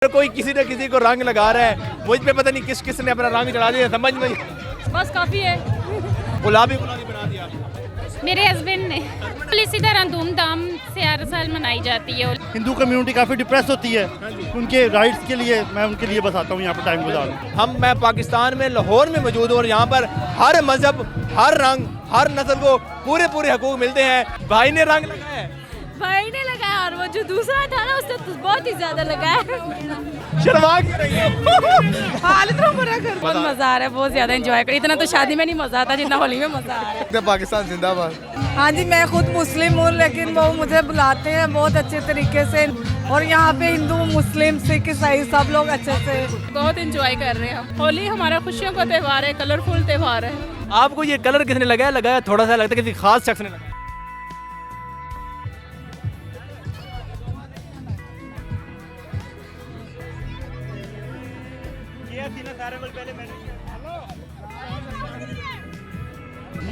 कोई किसी न किसी को रंग लगा रहा है, मुझ पे पता नहीं किस किस ने अपना रंग चढ़ा दिया, समझ में बस काफ़ी है। गुलाबी गुलाबी बना दिया। मेरे हस्बैंड ने इसी तरह धूमधाम से हर साल मनाई जाती है। हिंदू कम्युनिटी काफ़ी डिप्रेस होती है, उनके राइट्स के लिए मैं उनके लिए बस आता हूँ यहाँ पर टाइम गुजारूँ। मैं पाकिस्तान में लाहौर में मौजूद हूँ और यहाँ पर हर मजहब, हर रंग, हर नस्ल को पूरे पूरे हकूक मिलते हैं। भाई ने रंग लगाया है, भाई ने लगाया और वो जो दूसरा था ना उसने तो बहुत ही ज्यादा लगाया। शर्मा क्यों रही है? बहुत मजा आ रहा है, बहुत ज्यादा एंजॉय कर। इतना तो शादी में नहीं मजा आता जितना होली में मजा आ रहा है। पाकिस्तान जिंदाबाद। हाँ जी, मैं खुद मुस्लिम हूँ लेकिन वो मुझे बुलाते हैं बहुत अच्छे तरीके से और यहाँ पे हिंदू, मुस्लिम, सिख, ईसाई सब लोग अच्छे से बहुत एंजॉय कर रहे हैं। होली हमारा खुशियों का त्यौहार है, कलरफुल त्यौहार है। आपको ये कलर किसने लगाया? लगाया थोड़ा सा लगता है किसी खास शख्स ने लगाया।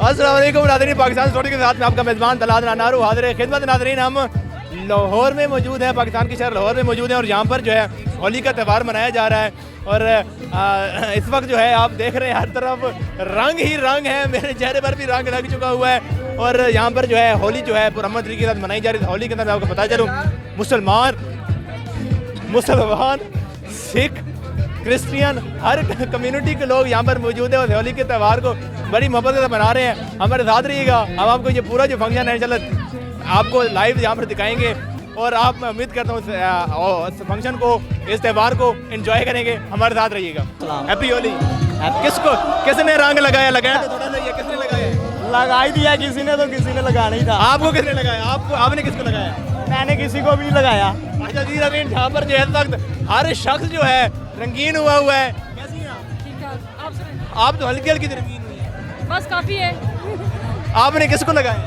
अस्सलाम वालेकुम नाज़रीन, पाकिस्तान स्टोरी के साथ में आपका मेज़बान तलात नारू हाज़िर खिदमत। नाज़रीन, हम लाहौर में मौजूद हैं, पाकिस्तान के शहर लाहौर में मौजूद हैं और यहाँ पर जो है होली का त्यौहार मनाया जा रहा है। और इस वक्त जो है आप देख रहे हैं हर तरफ रंग ही रंग है, मेरे चेहरे पर भी रंग लग चुका हुआ है। और यहाँ पर जो है होली जो है पुरअमन तरीके के साथ मनाई जा रही है। होली के अंदर मैं आपको पता चलूँ, मुसलमान, सिख, क्रिश्चियन, हर कम्युनिटी के लोग यहाँ पर मौजूद है और होली के त्यौहार को बड़ी मोहब्बत के साथ मना रहे हैं। हमारे साथ रहिएगा, हम आपको ये पूरा जो फंक्शन है इंशाल्लाह आपको लाइव यहाँ पर दिखाएंगे और आप, मैं उम्मीद करता हूँ इस फंक्शन को, इस त्यौहार को एंजॉय करेंगे। हमारे साथ रहिएगा। हैप्पी होली। किसने रंग लगाया? लगाया तो थोड़ा सा ये किसने लगाया? लगा ही दिया किसी ने, तो किसी ने लगाना ही था। आपको किसने लगाया? आपने किसको लगाया? मैंने किसी को भी लगाया। अच्छा जी नवीन, यहाँ पर जो है इस वक्त हर शख्स जो है रंगीन हुआ है। कैसी हैं आप? ठीक है, आप तो हल्की हल्की रंगीन हुई है। बस काफ़ी है। आपने किसको लगाया?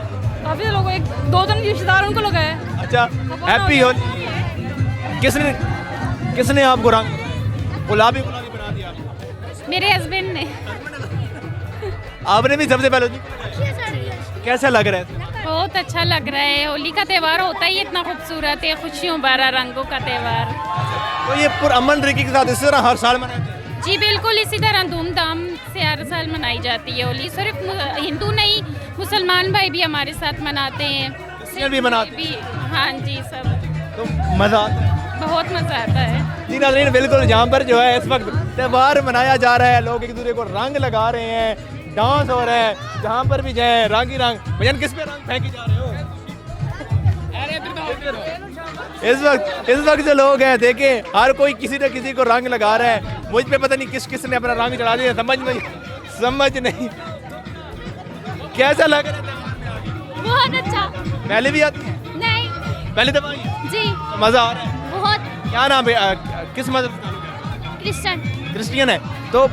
काफ़ी लोगों, एक दो तीन रिश्तेदार उनको लगाया। अच्छा, हैप्पी होली। किसने आपको रंग गुलाबी गुलाबी बना दिया? मेरे हस्बैंड ने। आपने भी सबसे पहले कैसा लग रहा है? बहुत अच्छा लग रहा है। होली का त्यौहार होता ही इतना खूबसूरत है, खुशियों भरा, रंगों का त्यौहार। तो ये पुरअमन तरीके के साथ इस तरह हर साल मनाते हैं? जी बिल्कुल, इसी तरह धूमधाम से हर साल मनाई जाती है होली। सिर्फ हिंदू नहीं, मुसलमान भाई भी हमारे साथ मनाते हैं, क्रिश्चियन भी मनाते हैं। हाँ जी, सब। तो मज़ा आता है? बहुत मज़ा आता है। जी नाज़रीन, बिल्कुल यहाँ पर जो है इस वक्त त्यौहार मनाया जा रहा है, लोग एक दूसरे को रंग लगा रहे हैं, डांस हो रहा है, जहाँ पर भी जाए रंग ही रंग। भजन किस पे रंग फेंकी जा रहे हो? इस वक्त जो लोग हैं देखें, हर कोई किसी न किसी को रंग लगा रहा है, मुझ पे पता नहीं किस किस ने अपना रंग चढ़ा दिया, समझ नहीं कैसा लग रहा है? बहुत अच्छा। पहले भी आती है? नहीं। पहली दफा आई है? जी मजा आ रहा है? बहुत। क्या नाम है? किस मजहब? क्रिश्चियन है। तो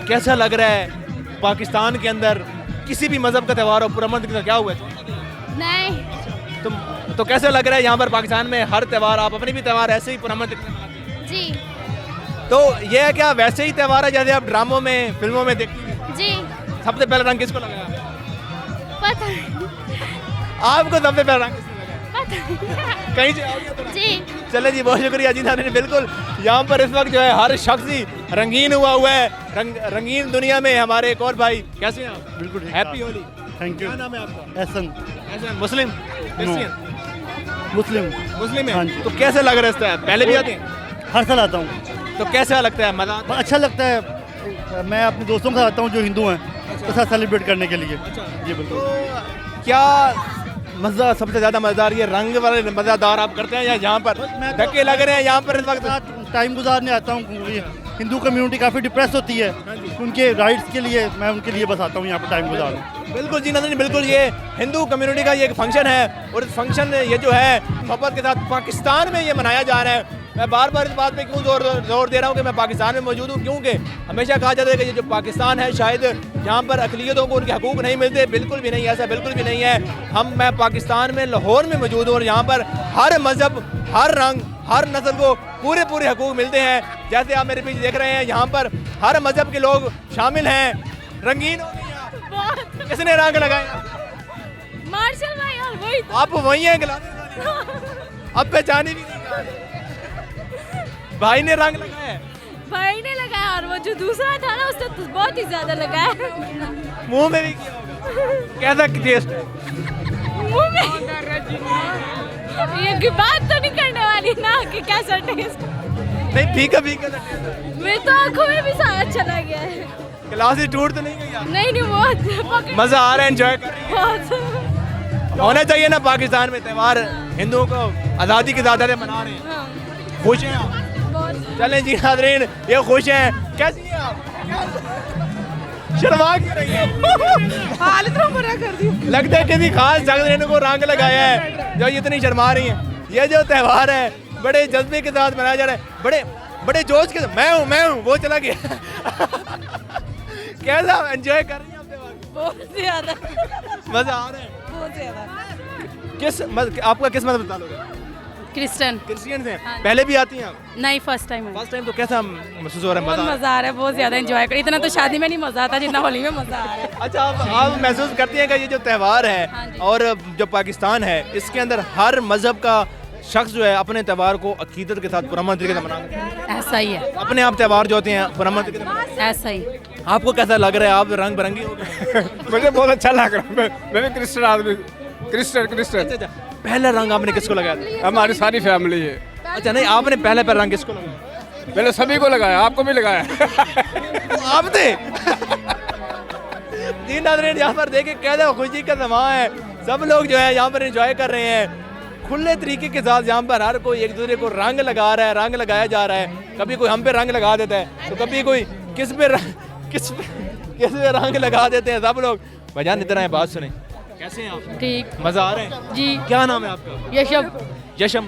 कैसा लग रहा है पाकिस्तान के अंदर किसी भी मजहब का त्यौहार हो पुरअमन का? क्या हुआ है? नहीं। तो कैसा लग रहा है यहाँ पर पाकिस्तान में हर त्यौहार, आप अपने भी त्यौहार ऐसे ही पुरअमन मनाते हैं? जी। तो ये है क्या वैसे ही त्यौहार है जैसे आप ड्रामों में, फिल्मों में देखते हैं? जी। सबसे पहले रंग किसको लगाया? पता नहीं। आपको सबसे पहले रंग किसने लगाया? पता कहीं से आ गया तो? जी। चले जी, बहुत शुक्रिया जी नाज़रीन। बिल्कुल यहाँ पर इस वक्त जो है हर शख्स ही रंगीन हुआ है। रंगीन दुनिया में हमारे एक और भाई, कैसे हैं आप? बिल्कुल हैप्पी होली। Thank you. क्या नाम है आपका? एहसन। मुस्लिम, क्रिश्चियन? मुस्लिम हाँ है। जी। तो कैसे लग रहा है इस तरह? पहले भी आते हैं? हर साल आता हूँ। तो कैसा लगता है? मजा अच्छा लगता है। मैं अपने दोस्तों के साथ आता हूँ जो हिंदू हैं, उसके साथ सेलिब्रेट करने के लिए। जी बिल्कुल। तो क्या मज़ा सबसे ज़्यादा मज़ेदार ये रंग वाले मज़ेदार आप करते हैं या यहाँ पर धक्के लग रहे हैं? यहाँ पर इस वक्त टाइम गुजारने आता हूँ। हिंदू कम्युनिटी काफ़ी डिप्रेस होती है, उनके राइट्स के लिए मैं उनके लिए बस आता हूँ यहाँ पर टाइम गुजारूँ। बिल्कुल जी नाज़रीन, बिल्कुल ये हिंदू कम्युनिटी का ये एक फंक्शन है और इस फंक्शन ये जो है मोहब्बत के साथ पाकिस्तान में ये मनाया जा रहा है। मैं बार बार इस बात पे क्यों जोर दे रहा हूँ कि मैं पाकिस्तान में मौजूद हूँ, क्योंकि हमेशा कहा जाता है कि ये जो पाकिस्तान है शायद यहाँ पर अक़लियतों को उनके हकूक़ नहीं मिलते। बिल्कुल भी नहीं, ऐसा बिल्कुल भी नहीं है। मैं पाकिस्तान में लाहौर में मौजूद हूँ और यहाँ पर हर मज़हब, हर रंग, हर नस्ल को पूरे पूरे हकूक़ मिलते हैं। जैसे आप मेरे पीछे देख रहे हैं, यहाँ पर हर मज़हब के लोग शामिल हैं। रंगीन हो गए। किसने रंग लगाया? मार्शल भाई। और वही आप वही हैं? अब पहचाने भी नहीं। भाई ने रंग लगाया है, भाई ने लगाया और वो जो दूसरा था ना उसने तो बहुत ही ज्यादा लगाया मुंह में भी किया होगा। कैसा टेस्ट है? मुंह में। ये बात तो नहीं करने वाली ना कि कैसा टेस्ट। नहीं फीका फीका सा taste है। मेरे तो आंखों में भी सारा चला गया है। क्लासेस टूट तो नहीं गई आप? नहीं बहुत मजा आ रहा है, एंजॉय कर रही बहुत हैं? होना चाहिए ना पाकिस्तान में त्यौहार, हिंदुओं को आज़ादी के साथ मना रहे हैं, हाँ, खुश हैं आप? बहुत। चलें जी नाज़रीन, ये खुश हैं। कैसी हैं आप? शर्मा क्यों रही हैं? हाल तो बुरा कर दी। लगता है किसी खास जगह को रंग लगाया है जो इतनी शर्मा रही हैं। ये जो त्यौहार है बड़े जज्बे के साथ मनाया जा रहा है, बड़े बड़े जोश के साथ। मैं हूँ वो चला गया। कैसा एंजॉय कर रही हैं आप त्यौहार? बहुत ज्यादा मजा आ रहा है? बहुत ज्यादा। आपका किस मजहब ताल्लुक है? क्रिश्चियन। क्रिश्चियन से हाँ। पहले भी आती हैं आप? नहीं फर्स्ट टाइम है। फर्स्ट टाइम तो कैसा महसूस हो रहा है? बहुत मजा मजा आ रहा है, बहुत ज्यादा एंजॉय कर। इतना तो शादी में नहीं मजा आता जितना होली में मजा आ रहा है। अच्छा, आप महसूस करती हैं कि ये जो त्यौहार हाँ है जी। और जो पाकिस्तान है इसके अंदर हर मजहब का शख्स जो है अपने त्यौहार को अकीदत के साथ पुरअमन तरीके से मनाता है? ऐसा ही है, अपने आप त्यौहार जो होते हैं पुरअमन तरीके से मनाते ऐसा ही। हैं। आपको कैसा लग रहा है? आप रंग बिरंगी हो गए। मुझे बहुत अच्छा लग रहा है। मैं भी क्रिश्चियन आदमी, क्रिश्चियन। अच्छा, पहला रंग आपने किसको लगाया था? हमारी सारी फैमिली है। अच्छा नहीं, आपने पहले पर रंग किसको लगाया? मैंने सभी को लगाया, आपको भी लगाया। आप थे? जी नाज़रीन, यहाँ पर देखिए कैसा खुशी का समा है। सब लोग जो है यहाँ पर एंजॉय कर रहे हैं खुले तरीके के साथ। यहाँ पर हर कोई एक दूसरे को रंग लगा रहा है, रंग लगाया जा रहा है। कभी कोई हम पे रंग लगा देता है तो कभी कोई किस पे रंग लगा देते हैं सब लोग। भाईजान इधर आए, बात सुने। कैसे हैं आप? ठीक मजा आ रहे हैं? जी। क्या नाम है आपका? यशब। यशम।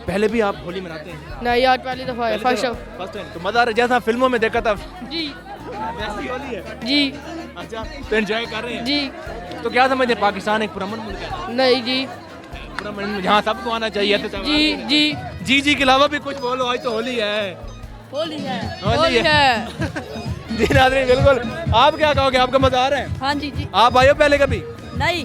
पहले भी आप होली मनाते हैं? नहीं यार, पहली दफा है, फर्स्ट फर्स्ट टाइम। तो मजा आ रहा है जैसा फिल्मों में देखा था जी वैसी होली है? जी अच्छा, तो एंजॉय कर रहे हैं? जी। तो क्या समझते हैं पाकिस्तान एक पुरअमन मुल्क है? नहीं जी पुरअमन जहाँ सबको आना चाहिए। तो त्यौहार जी है। जी। जी के अलावा भी कुछ बोलो, आज तो होली है। होली है, होली है। जी नाज़रीन, बिल्कुल। आप क्या कहोगे? आपका मजा आ रहा है? हाँ जी जी। आप आए हो पहले कभी? नहीं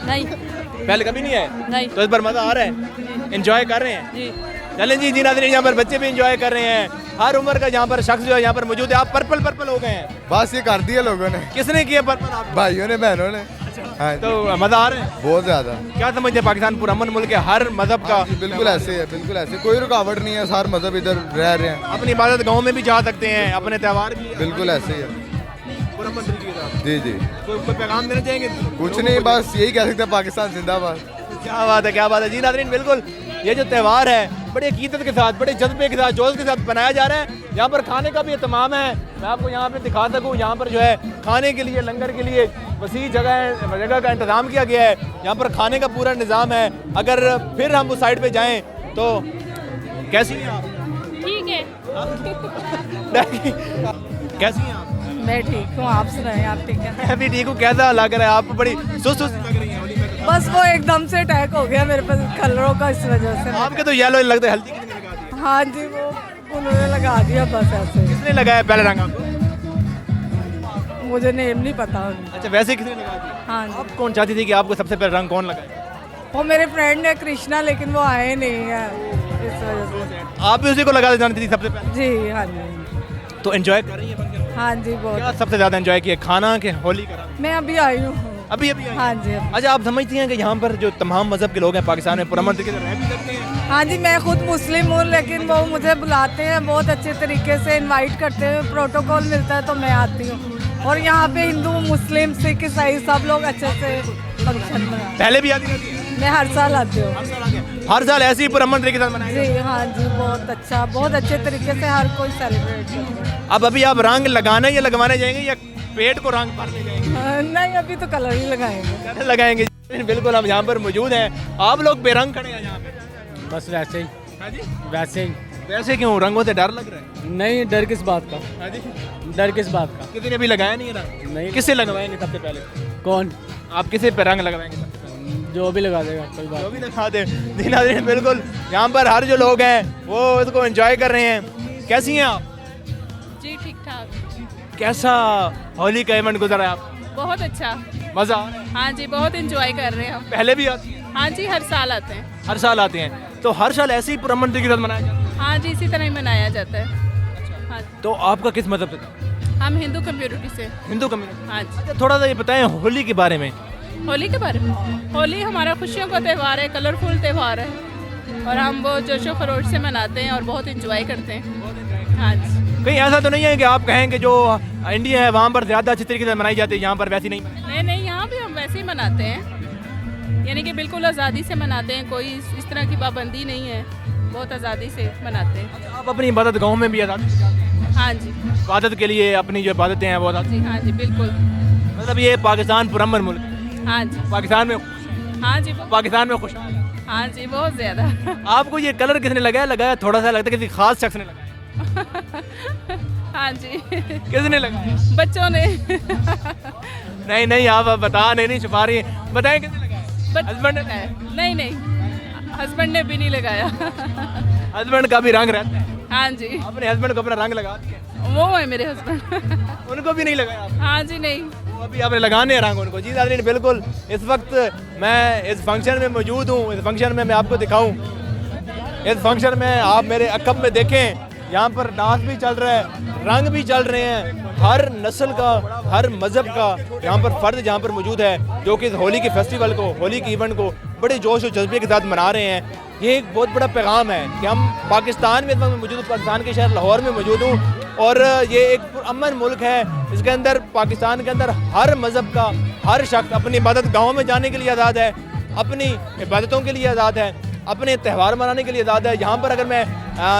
नहीं पहले कभी नहीं आए? नहीं। तो इस बार मजा आ रहा है, एंजॉय कर रहे हैं? जी। चलें जी नाज़रीन, यहाँ पर बच्चे भी एंजॉय कर रहे हैं। हर उम्र का यहाँ पर शख्स जो है यहाँ पर मौजूद है। आप पर्पल हो गए हैं। बस ये कर दिया लोगों ने, किसने किया पर्पल? आप? भाइयों ने, बहनों ने। हाँ जी, तो मजा आ रहा है? बहुत ज्यादा। क्या समझते हैं पाकिस्तान पुरअमन मुल्क है, हर मजहब का? हाँ जी, बिल्कुल ऐसे है, बिल्कुल ऐसे, कोई रुकावट नहीं है। सारे मजहब इधर रह रहे हैं, अपनी इबादत गाँव में भी जा सकते हैं, अपने त्यौहार भी बिल्कुल ऐसे ही है। पुरअमन तरीके के साथ। जी जी, कोई पैगाम देना चाहेंगे? कुछ नहीं, बस यही कह सकते हैं, पाकिस्तान जिंदाबाद। क्या बात है, क्या बात है। जी नाज़रीन, बिल्कुल ये जो त्यौहार है बड़े अकीदत के साथ, बड़े जज्बे के साथ, जोश के साथ बनाया जा रहा है। यहाँ पर खाने का भी एहतमाम है। मैं आपको यहाँ पे दिखा सकूँ, यहाँ पर जो है खाने के लिए, लंगर के लिए वसी जगह का इंतज़ाम किया गया है। यहाँ पर खाने का पूरा निज़ाम है। अगर फिर हम उस साइड पे जाएँ तो कैसी हैं आप? ठीक है। कैसी हैं आप? मैं ठीक हूँ, आप सुनाएं, आप ठीक है? मैं भी ठीक हूँ। कैसा लग रहा है? आप बड़ी सुस्त लग रही हैं होली में। बस वो एकदम से अटैक हो गया मेरे पास कलरों का, इस वजह से। आपके तो येलो लगता है। हल्दी किसने लगा दी? हाँ जी, वो उन्होंने लगा दिया बस ऐसे। किसने लगाया पहले रंग आपको? मुझे नेम नहीं पता। अच्छा, वैसे किसने लगा दिया? हाँ जी, आप कौन चाहती थी कि आपको सबसे पहले रंग कौन लगाए? वो मेरे फ्रेंड है कृष्णा, लेकिन वो आए नहीं है इस वजह से। आप भी उसी को लगा जानती थी सबसे पहले? जी हाँ जी। तो एंजॉय कर रही है? हाँ जी, क्या बहुत। सबसे ज्यादा एंजॉय किया, खाना के होली का रंग? मैं अभी आई हूँ। अभी आई हाँ हैं? जी। अच्छा, आप समझती हैं कि यहाँ पर जो तमाम मजहब के लोग हैं पाकिस्तान में पुरअमन तरीके से रह भी सकते हैं? हाँ जी, मैं खुद मुस्लिम हूँ, लेकिन वो मुझे बुलाते हैं, बहुत अच्छे तरीके से इनवाइट करते हैं, प्रोटोकॉल मिलता है तो मैं आती हूँ। और यहाँ पे हिंदू, मुस्लिम, सिख, ईसाई सब लोग अच्छे से फंक्शन मनाते पहले भी आती रहती है? हैं। मैं हर साल आती हूँ। हर साल ऐसे ही पुरअमन तरीके से मनाएंगे? जी हाँ जी, बहुत अच्छा, बहुत अच्छे तरीके से हर कोई सेलिब्रेट करता है। अब अभी आप रंग लगाने या लगवाने जाएंगे या पेट को रंग भरने जाएंगे? नहीं, अभी तो कलर ही लगाएंगे। लगाएंगे। बिल्कुल, हम यहाँ पर मौजूद हैं। आप लोग बेरंग खड़े हैं यहाँ पे? बस वैसे ही हाँ जी। वैसे ही। वैसे क्यों? रंगों से डर लग रहा है? नहीं, डर किस बात का? हाँ जी। डर किस बात का? किसी ने अभी लगाया नहीं है रंग? नहीं। किससे लगवाएंगे सबसे पहले? कौन? आप किसे पे रंग लगवाएंगे? जो भी लगा देगा, कोई बात जो भी लगा दे। जी नाज़रीन, बिल्कुल यहाँ पर हर जो लोग हैं वो इसको एंजॉय कर रहे हैं। कैसी हैं आप? जी ठीक ठाक। कैसा होली का इवेंट गुजरा है आप? बहुत अच्छा। मजा आ रहा है? हाँ जी, बहुत एंजॉय कर रहे हैं हम। पहले भी आती है? हाँ जी, हर साल आते हैं। हर साल आते हैं। तो हर साल ऐसे ही पुरअमन तरीके के साथ मनाया जाता है? हाँ जी, इसी तरह ही मनाया जाता है। हाँ, तो आपका किस मजहब से था? हम हिंदू कम्युनिटी से। हिंदू कम्युनिटी। हाँ जी। अच्छा, थोड़ा सा ये बताएं होली के बारे में। होली के बारे में, होली हमारा खुशियों का त्यौहार है, कलरफुल त्यौहार है और हम वो जोशो खरोश से मनाते हैं और बहुत इंजॉय करते हैं। हाँ जी। कहीं ऐसा तो नहीं है कि आप कहें कि जो इंडिया है वहाँ पर ज़्यादा अच्छी तरीके से मनाई जाती है, यहाँ पर वैसी नहीं मनाई? नहीं नहीं, यहाँ भी हम वैसे ही मनाते हैं, यानी कि बिल्कुल आज़ादी से मनाते हैं, कोई इस तरह की पाबंदी नहीं है, बहुत आज़ादी से मनाते हैं। आप अपनी इबादत गाँव में भी आज़ादी? हाँ जी। इबादत के लिए अपनी जो इबादतें हैं वो आज़ादी? जी हाँ जी, बिल्कुल। मतलब ये पाकिस्तान पुरअमन मुल्क है। हाँ जी। पाकिस्तान में हाँ जी। पाकिस्तान में खुश। हाँ जी, बहुत ज़्यादा। आपको ये कलर किसने लगाया थोड़ा सा लगता है किसी खास शख्स ने लगाया? हाँ जी। किसने लगाया? बच्चों ने। नहीं नहीं, आप बता नहीं छुपा रही हैं, बताएं किसने लगाया? हस्बैंड ने लगाया? नहीं नहीं, हस्बैंड ने भी नहीं लगाया। हस्बैंड का भी रंग रहता है। हाँ जी। अपने हस्बैंड को अपना रंग लगा दिया? वो है मेरे हस्बैंड। उनको भी नहीं लगाया आपने? हाँ जी, नहीं। वो अभी आपने लगाने हैं रंग उनको। जी नाज़रीन, बिल्कुल इस वक्त मैं इस फंक्शन में मौजूद हूँ। इस फंक्शन में मैं आपको दिखाऊँ, इस फंक्शन में आप मेरे अकब में देखें, यहाँ पर डांस भी चल रहा है, रंग भी चल रहे हैं, हर नस्ल का, हर मज़हब का यहाँ पर फ़र्द यहाँ पर मौजूद है, जो कि इस होली के फेस्टिवल को, होली के इवेंट को बड़े जोश और जज्बे के साथ मना रहे हैं। ये एक बहुत बड़ा पैगाम है कि हम पाकिस्तान में इस वक्त मौजूद, पाकिस्तान के शहर लाहौर में मौजूद हूँ और ये एक पुरअमन मुल्क है। इसके अंदर, पाकिस्तान के अंदर हर मज़हब का हर शख्स अपनी इबादत गाहों में जाने के लिए आज़ाद है, अपनी इबादतों के लिए आज़ाद है, अपने त्यौहार मनाने के लिए आज़ाद है। यहाँ पर अगर मैं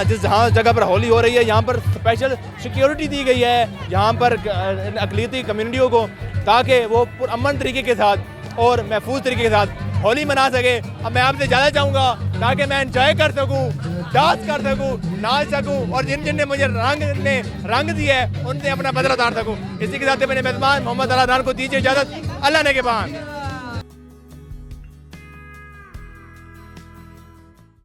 जिस जहाँ जगह पर होली हो रही है, यहाँ पर स्पेशल सिक्योरिटी दी गई है यहाँ पर अक़लियती कम्युनिटियों को, ताकि वो पुरअमन तरीके के साथ और महफूज तरीके के साथ होली मना सके। अब मैं आपसे ज़्यादा चाहूँगा ताकि मैं एंजॉय कर सकूँ, डांस कर सकूँ, नाच सकूँ और जिन जिन ने मुझे रंग दिया है उनसे अपना बदला उतार सकूँ। इसी के साथ मेरे मेहमान मोहम्मद अलादान को दीजिए इजाज़त। अल्लाह ने के बाद।